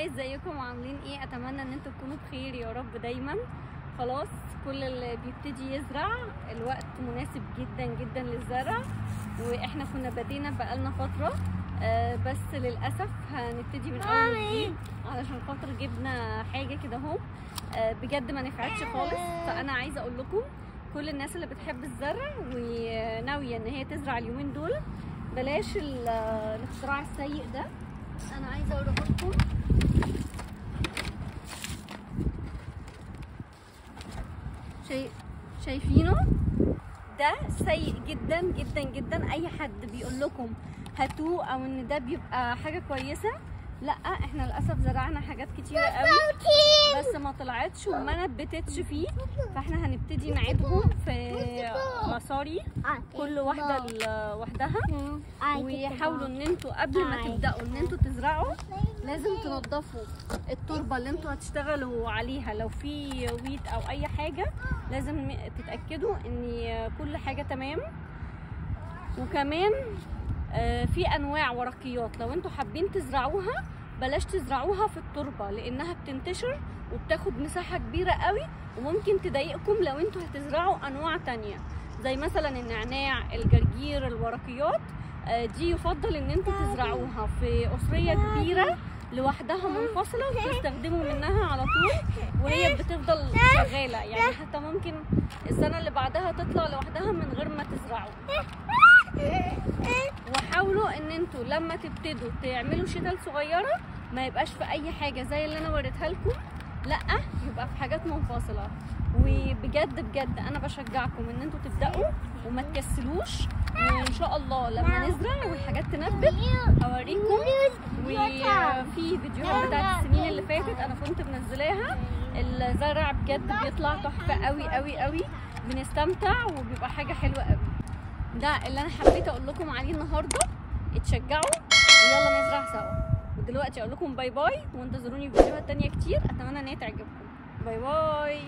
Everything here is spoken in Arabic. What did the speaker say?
ازيكم عاملين ايه؟ اتمنى ان انتوا تكونوا بخير يا رب دايما. خلاص كل اللي بيبتدي يزرع الوقت مناسب جدا جدا للزرع، واحنا كنا بدينا بقالنا فتره بس للاسف هنبتدي من اول وجديد علشان خاطر جبنا حاجه كده اهو بجد ما نفعتش خالص. فانا عايزه اقول لكم كل الناس اللي بتحب الزرع وناويه ان هي تزرع اليومين دول بلاش الاختراع السيء ده. انا عايزه اوريه لكم. شايفينه؟ ده سيء جدا جدا جدا. اي حد بيقول لكم هاتوه او ان ده بيبقى حاجه كويسه، لا احنا للاسف زرعنا حاجات كتيره قوي بس ما طلعتش وما نبتتش فيه. فاحنا هنبتدي نعيدهم في مصاري كل واحده لوحدها، وحاولوا ان انتوا قبل ما تبداوا ان انتوا تزرعوا لازم تنضفوا التربه اللي انتوا هتشتغلوا عليها. لو في ويت او اي حاجه لازم تتاكدوا ان كل حاجه تمام. وكمان في انواع ورقيات لو انتوا حابين تزرعوها بلاش تزرعوها في التربه لانها بتنتشر وبتاخد مساحه كبيره قوي وممكن تضايقكم. لو انتوا هتزرعوا انواع تانية زي مثلا النعناع، الجرجير، الورقيات، دي يفضل ان انتوا تزرعوها في قصريه كبيره لوحدها منفصله وتستخدموا منها على طول وهي بتفضل شغاله. يعني حتى ممكن السنه اللي بعدها تطلع لوحدها من غير ما تزرعوا. وحاولوا ان انتوا لما تبتدوا تعملوا شتل صغيره ما يبقاش في اي حاجه زي اللي انا وريتها لكم، لا يبقى في حاجات منفصله. وبجد بجد انا بشجعكم ان انتوا تبداوا وما تكسلوش، وان شاء الله لما نزرع والحاجات تنبت هوريكم. وفي فيديوهات بتاعت السنين اللي فاتت انا كنت منزلاها، الزرع بجد بيطلع تحفه قوي قوي قوي، بنستمتع وبيبقى حاجه حلوه قوي. ده اللي انا حبيت اقول لكم عليه النهارده. اتشجعوا ويلا نزرع سوا. ودلوقتي اقول لكم باي باي وانتظروني في فيديوهات تانية كتير اتمنى ان هي تعجبكم. باي باي.